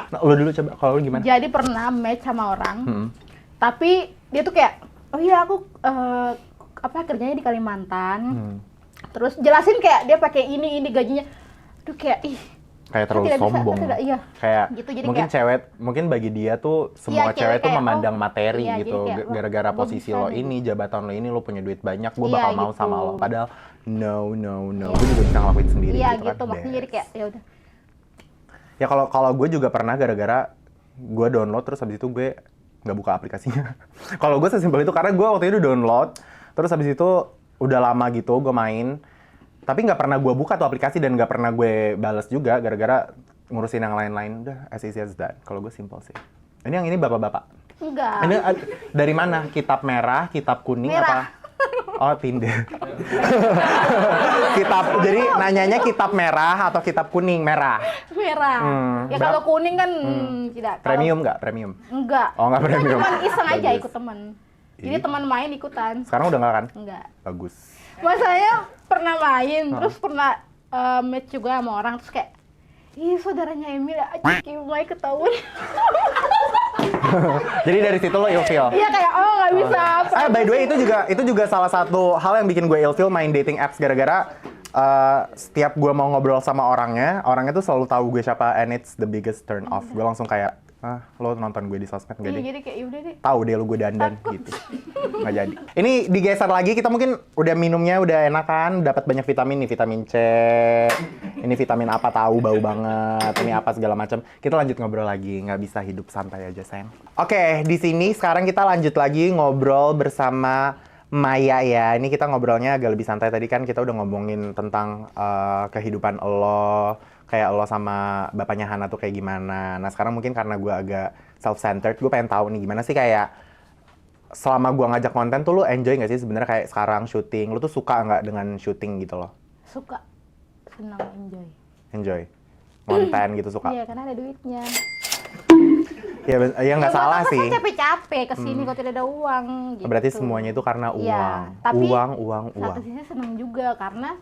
Nah, lu dulu coba, kalau lu gimana? Jadi pernah match sama orang, tapi dia tuh kayak, oh iya aku kerjanya di Kalimantan. Terus jelasin kayak dia pakai ini gajinya. Aduh kayak Kayak terlalu tidak bisa, sombong. tidak, iya. Kayak Gitu, jadi mungkin kayak- cewek, mungkin bagi dia tuh semua Iya, cewek tuh kayak, memandang oh, materi iya, gitu. jadi kayak, wah, Gara-gara gua posisi bisa lo nih. ini, jabatan lo ini, lo punya duit banyak, gue Iya, bakal mau gitu. sama lo. Padahal no. Gue juga bisa ngelakuin sendiri Iya gitu, gitu, kan. maksudnya jadi kayak ya udah. Ya kalau gue juga pernah gara-gara gue download terus habis itu gue nggak buka aplikasinya. Kalau gue sesimpel itu karena gue waktu itu download terus habis itu udah lama gitu gue main tapi nggak pernah gue buka tuh aplikasi dan nggak pernah gue bales juga gara-gara ngurusin yang lain-lain. Udah as easy as that. Kalau gue simple sih. Ini yang ini bapak-bapak. Enggak. Ini dari mana? Kitab merah, kitab kuning Merah. apa? Oh, Tinder. Jadi nanyanya kitab merah atau kitab kuning? Merah. Merah. Ya berapa- kalau kuning kan tidak. Kalau- Premium nggak? Premium. Enggak. Oh, nggak premium. Cuman iseng aja Bagus. ikut temen. Jadi Ih. teman main ikutan. Sekarang udah nggak kan? Enggak. Bagus. Masanya pernah main, terus pernah match juga sama orang, terus kayak, ih saudaranya Emil, acik mulai ketahuan. Jadi dari situ lo ilfeel. Iya kayak, oh nggak bisa. By the way itu juga salah satu hal yang bikin gue ilfeel main dating apps gara-gara setiap gue mau ngobrol sama orangnya tuh selalu tahu gue siapa and it's the biggest turn off. Gue langsung kayak, lo nonton gue di sosmed nggak Iya, deh? jadi kayak yaudah deh. Tahu deh lo gue dandan gitu. Nggak jadi. Ini digeser lagi, kita mungkin udah minumnya udah enak kan, dapat banyak vitamin nih, vitamin C. Ini vitamin apa tahu bau banget, ini apa segala macam. Kita lanjut ngobrol lagi, nggak bisa hidup santai aja sayang. Oke, di sini sekarang kita lanjut lagi ngobrol bersama Maya ya. Ini kita ngobrolnya agak lebih santai. Tadi kan kita udah ngomongin tentang kehidupan lo, kayak lo sama bapaknya Hana tuh kayak gimana. Nah sekarang mungkin karena gue agak self-centered, gue pengen tahu nih gimana sih kayak selama gue ngajak konten tuh lo enjoy nggak sih sebenarnya kayak sekarang syuting, lo tuh suka nggak dengan syuting gitu loh? Suka, senang, enjoy. Enjoy? Konten gitu suka? Iya, karena ada duitnya. Ya nggak salah masa sih. saya capek-capek kesini kalau tidak ada uang. Gitu. Berarti semuanya itu karena uang. Iya, tapi uang. satu sisi senang juga karena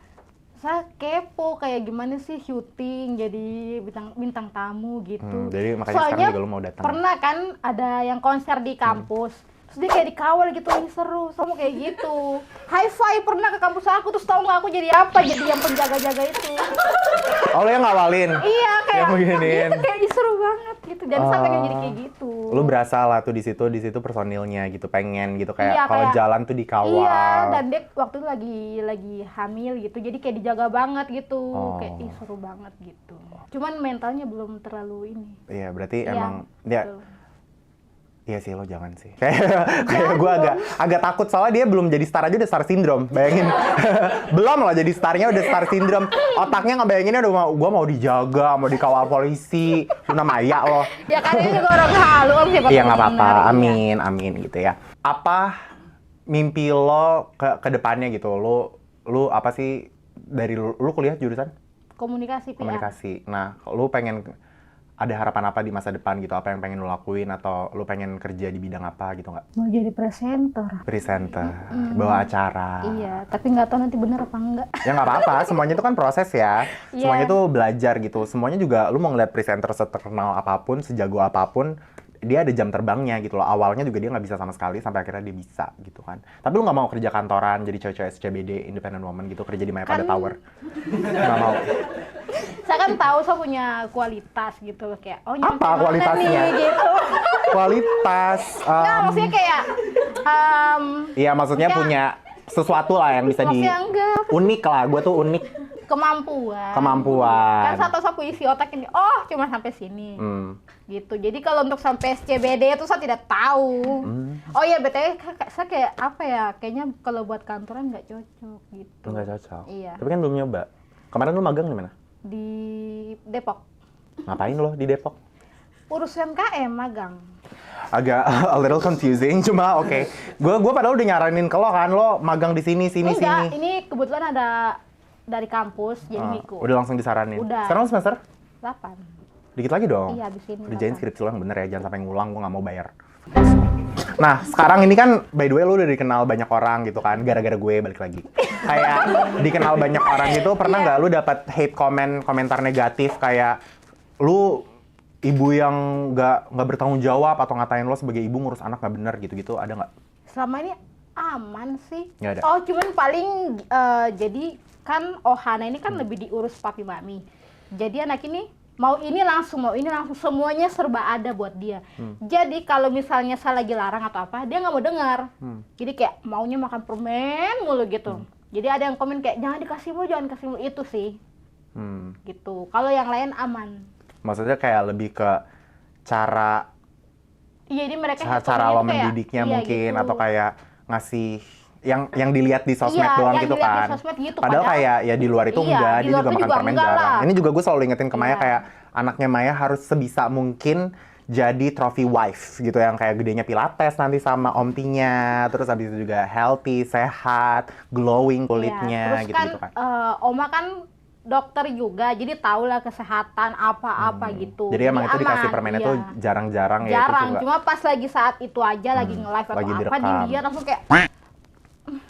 saya kepo kayak gimana sih syuting jadi bintang tamu gitu. Jadi makanya sekarang juga lo mau datang. Pernah kan ada yang konser di kampus. Terus Terus dia kayak dikawal gitu, ini seru, sama kayak gitu. High five pernah ke kampus aku, terus tau nggak aku jadi apa? Jadi yang penjaga-jaga itu. Oh, lo yang ngawalin? Iya, kayak Yang beginiin. gitu, kayak seru banget gitu. Dan sampai kayak jadi kayak gitu. Lu berasa lah tuh di situ personilnya gitu, pengen gitu kayak Iya, kalau kayak- jalan tuh dikawal. Iya, dan dia waktu itu lagi hamil gitu, jadi kayak dijaga banget gitu, Oh. kayak seru banget gitu. Cuman mentalnya belum terlalu ini. Iya, berarti Iya, emang dia betul. iya sih, lo jangan sih. Kayak gue agak takut soalnya dia belum jadi star aja udah star syndrome. Bayangin. Belum lah jadi starnya udah star syndrome. Otaknya ngebayanginnya udah gue mau dijaga, mau dikawal polisi. Luna Maya loh. Ya kan ini juga orang halu, om siapa Iya tahu nggak apa-apa, benar, iya. amin gitu ya. Apa mimpi lo ke depannya gitu? Lu apa sih dari lu kuliah jurusan Komunikasi PR. komunikasi. Nah, lu pengen ada harapan apa di masa depan gitu? Apa yang pengen lu lakuin atau lu pengen kerja di bidang apa gitu nggak? Mau jadi presenter. Presenter, bawa acara. Iya, tapi nggak tahu nanti bener apa enggak. Ya nggak apa-apa, semuanya itu kan proses ya. Iya. Semuanya itu belajar gitu. Semuanya juga lu mau ngeliat presenter seterkenal apapun, sejago apapun, dia ada jam terbangnya gitu loh. Awalnya juga dia nggak bisa sama sekali sampai akhirnya dia bisa gitu kan. Tapi lu nggak mau kerja kantoran, jadi cewek-cewek SCBD, independent woman gitu, kerja di Maya Pada Tower. Nggak mau. Saya kan tahu saya punya kualitas gitu kayak Apa nyampe mana kualitasnya? nih, gitu. Kualitas. Nggak, maksudnya kayak Iya maksudnya Ya. punya sesuatu lah yang bisa maksudnya enggak unik lah. Gue tuh unik. kemampuan. Kemampuan. Kan satu aku isi otak ini, cuma sampai sini. Hmm. Gitu. Jadi kalau untuk sampai SCBD itu saya tidak tahu. Oh iya, BTW saya kayak apa ya? Kayaknya kalau buat kantoran nggak cocok gitu. Nggak cocok. Iya. Tapi kan belum nyoba. Kemarin lu magang di mana? Di Depok. Ngapain lo di Depok? Urus UMKM magang. Agak a little confusing, cuma oke. Gue padahal udah nyaranin ke lo kan, lo magang di sini. Enggak, ini kebetulan ada dari kampus jadi ngikut. Udah langsung disaranin. Udah. Sekarang lo semester? 8. Dikit lagi dong. Iya, abis ini Kerjain 8. skripsi lo yang bener ya, jangan sampai ngulang, gue nggak mau bayar. Nah, sekarang ini kan by the way lo udah dikenal banyak orang gitu kan, gara-gara gue balik lagi. Kayak dikenal banyak orang gitu, pernah nggak lu dapat hate komentar negatif kayak lu ibu yang nggak bertanggung jawab atau ngatain lo sebagai ibu ngurus anak nggak bener gitu-gitu, ada nggak? Selama ini aman sih. Nggak ada. Oh, cuman paling jadi kan Ohana ini kan lebih diurus papi mami. Jadi anak ini mau ini langsung semuanya serba ada buat dia. Jadi kalau misalnya saya lagi larang atau apa, dia nggak mau dengar. Jadi kayak maunya makan permen mulu gitu. Jadi ada yang komen kayak jangan dikasih mulu itu sih. Gitu. Kalau yang lain aman. Maksudnya kayak lebih ke cara Iya, ini mereka cara lo komennya tuh kayak, mendidiknya iya, mungkin gitu. atau kayak ngasih yang dilihat di sosmed Iya, doang yang gitu dilihat di kan. sosmed gitu, Padahal padahal- kayak ya di luar itu Iya, enggak, di dia luar juga itu makan juga permen enggak jarang. lah. Ini juga gue selalu ingetin ke Maya Iya. kayak anaknya Maya harus sebisa mungkin jadi trophy wife gitu yang kayak gedenya pilates nanti sama omtinya, terus habis itu juga healthy, sehat, glowing kulitnya Terus gitu-gitu kan. Oma kan dokter juga, jadi tahulah kesehatan apa-apa gitu. Jadi emang itu dikasih aman, permennya iya. tuh jarang-jarang ya itu Jarang, juga. cuma pas lagi saat itu aja lagi nge-live atau lagi apa, direkam. dia langsung kayak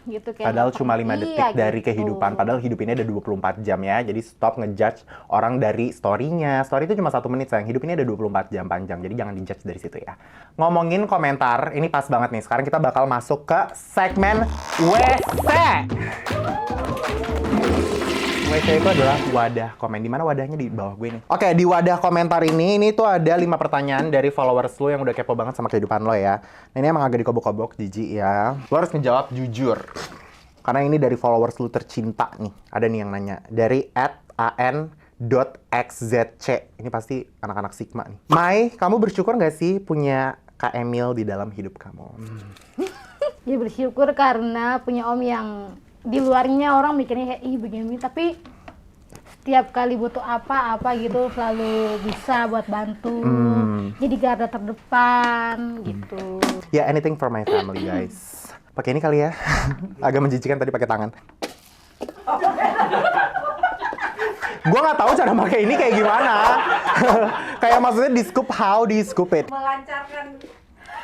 gitu kayak Padahal cuma 5 detik iya, dari gitu. kehidupan. Padahal hidup ini ada 24 jam ya. Jadi stop ngejudge orang dari story-nya. Story itu cuma 1 menit sayang. Hidup ini ada 24 jam panjang. Jadi jangan dijudge dari situ ya. Ngomongin komentar, ini pas banget nih. Sekarang kita bakal masuk ke segmen WC. WC itu adalah wadah komen. Di mana wadahnya? Di bawah gue nih. Oke, di wadah komentar ini tuh ada 5 pertanyaan dari followers lo yang udah kepo banget sama kehidupan lo ya. Nah, ini emang agak dikobok-kobok, jijik ya. Lo harus ngejawab jujur. Karena ini dari followers lo tercinta nih. Ada nih yang nanya. Dari @an.xzc. Ini pasti anak-anak Sigma nih. Mai, kamu bersyukur nggak sih punya Kak Emil di dalam hidup kamu? Ya bersyukur karena punya om yang di luarnya orang mikirnya kayak ih begini, tapi setiap kali butuh apa-apa gitu selalu bisa buat bantu. Jadi garda terdepan gitu. Ya, anything for my family, guys. Pakai ini kali ya. Agak menjijikan tadi pakai tangan. Gue nggak tahu cara pakai ini kayak gimana. Kayak maksudnya di scoop, how do you scoop it? Melancarkan.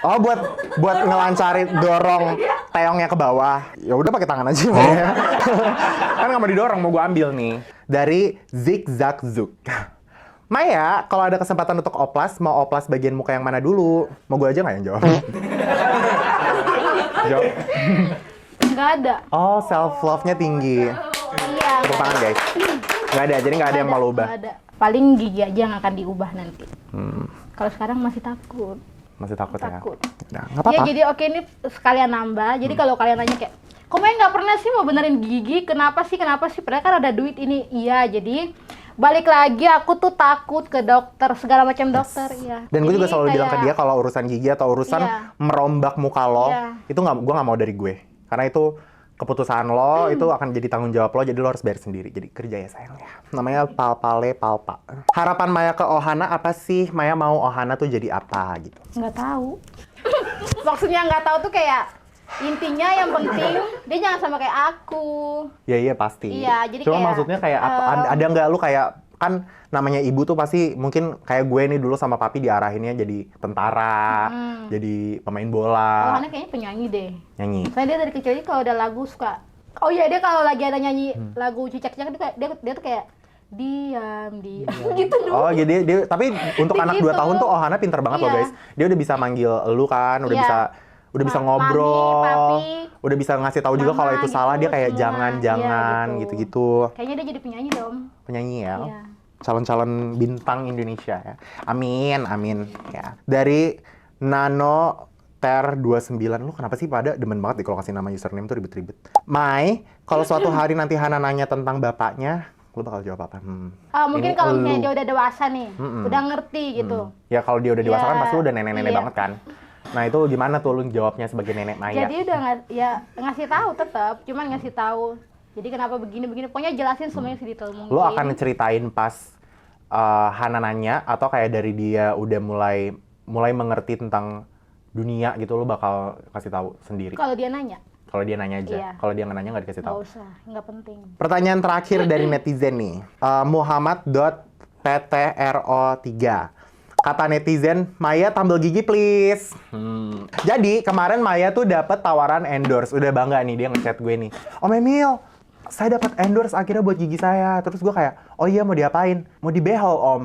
Oh, buat ngelancarin dorong teongnya ke bawah. Ya udah pakai tangan aja ya. Kan nggak mau didorong, mau gue ambil nih. Dari Zigzag Zug. Maya, kalau ada kesempatan untuk oplas, mau oplas bagian muka yang mana dulu? Mau gue aja nggak yang jawab? Jawab. Nggak ada. Oh, self love-nya tinggi. Iya. Tepuk tangan guys. Nggak ada, jadi nggak ada yang mau lo ubah. Nggak ada. Paling gigi aja yang akan diubah nanti. Kalau sekarang masih takut. Masih takut ya? Takut. Nah, nggak apa-apa. Ya jadi oke, ini sekalian nambah. Jadi kalau kalian nanya kayak, kok Maya nggak pernah sih mau benerin gigi? Kenapa sih? Padahal kan ada duit ini. Iya, jadi balik lagi aku tuh takut ke dokter, segala macam dokter. Iya. Dan gue juga Jadi selalu bilang ke kayak- dia kalau urusan gigi atau urusan Iya. merombak muka lo, Iya. itu gue nggak mau dari gue. Karena itu keputusan lo, itu akan jadi tanggung jawab lo, jadi lo harus bayar sendiri. Jadi kerja ya sayang ya. Namanya palpale palpa. Harapan Maya ke Ohana apa sih? Maya mau Ohana tuh jadi apa gitu? Nggak tahu. Maksudnya nggak tahu tuh kayak intinya yang penting dia jangan sama kayak aku. Ya iya pasti. Iya, jadi Cuma kayak, maksudnya kayak ada nggak lu kayak kan namanya ibu tuh pasti mungkin kayak gue nih dulu sama papi diarahinnya jadi tentara, jadi pemain bola, Ohana kayaknya penyanyi deh. nyanyi. Soalnya dia dari kecil aja kalau ada lagu suka. Oh iya, dia kalau lagi ada nyanyi lagu cicak-cicak dia tuh kayak diam gitu dulu. Oh, jadi dia tapi untuk anak 2 Gitu. tahun tuh Ohana pinter banget loh Iya. guys. Dia udah bisa manggil lu kan, udah Iya. bisa Mami, ngobrol, papi, udah bisa ngasih tahu juga mama kalau itu gitu, salah, dia kayak semua. jangan Iya, gitu. gitu-gitu. Kayaknya dia jadi penyanyi dong. Penyanyi ya. Iya. Calon-calon bintang Indonesia ya. Amin, amin ya. Dari Nano Ter 29, lu kenapa sih pada demen banget deh kalau kasih nama username tuh ribet-ribet. Mai, kalau suatu hari nanti Hana nanya tentang bapaknya, lu bakal jawab apa? Mungkin Ini kalau elu. misalnya dia udah dewasa nih, udah ngerti gitu. Ya kalau dia udah dewasa kan Ya, pasti lu udah nenek-nenek iya. banget kan. Nah itu gimana tuh lu jawabnya sebagai nenek Maya? Jadi udah ngasih tahu tetap, cuman ngasih tahu. Jadi kenapa begini-begini, pokoknya jelasin semuanya sedetail mungkin. Lu akan ceritain pas Hana nanya atau kayak dari dia udah mulai mengerti tentang dunia gitu, lu bakal kasih tahu sendiri? Kalau dia nanya, Kalau dia nanya aja. Iya. Kalau dia nggak nanya nggak dikasih nggak tahu. usah, nggak penting. Pertanyaan terakhir dari netizen nih. Muhammad.ptro3. Kata netizen, Maya tampil gigi please. Jadi kemarin Maya tuh dapat tawaran endorse. Udah bangga nih dia ngechat gue nih. Om Emil, saya dapat endorse akhirnya buat gigi saya. Terus gue kayak, oh iya mau diapain? Mau dibehel om.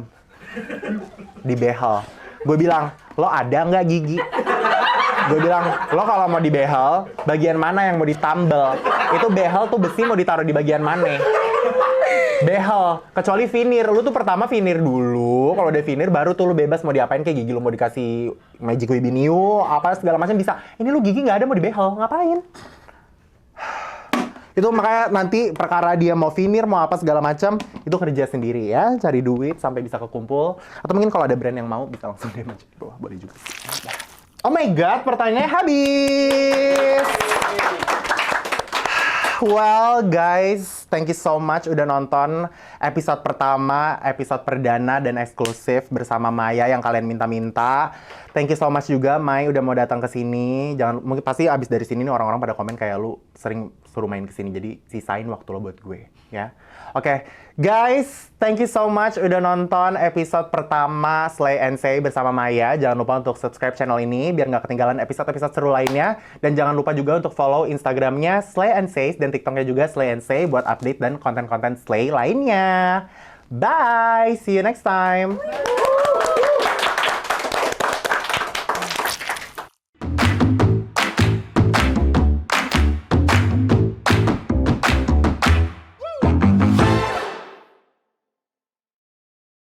Dibehel. Gue bilang, lo ada nggak gigi? Gue bilang, lo kalau mau dibehel, bagian mana yang mau ditambel? Itu behel tuh besi mau ditaruh di bagian mana? Behel, kecuali veneer. Lu tuh pertama veneer dulu, kalau udah veneer baru tuh lu bebas mau diapain, kayak gigi lu mau dikasih Magic Baby New, apa segala macam bisa. Ini lu gigi nggak ada mau dibehel, ngapain? Itu makanya nanti perkara dia mau veneer, mau apa segala macam, itu kerja sendiri ya, cari duit sampai bisa kekumpul. Atau mungkin kalau ada brand yang mau bisa langsung DM aja di bawah, boleh juga. Oh my god, pertanyaannya habis. Well guys, thank you so much udah nonton episode pertama, episode perdana dan eksklusif bersama Maya yang kalian minta-minta. Thank you so much juga Mai udah mau datang ke sini. Jangan mungkin pasti abis dari sini nih orang-orang pada komen kayak lu sering suruh main ke sini. Jadi sisain waktu lo buat gue, ya. Oke, guys, thank you so much udah nonton episode pertama Slay and Say bersama Maya. Jangan lupa untuk subscribe channel ini biar nggak ketinggalan episode-episode seru lainnya. Dan jangan lupa juga untuk follow Instagramnya Slay and Say dan TikToknya juga Slay and Say buat update dan konten-konten Slay lainnya. Bye! See you next time!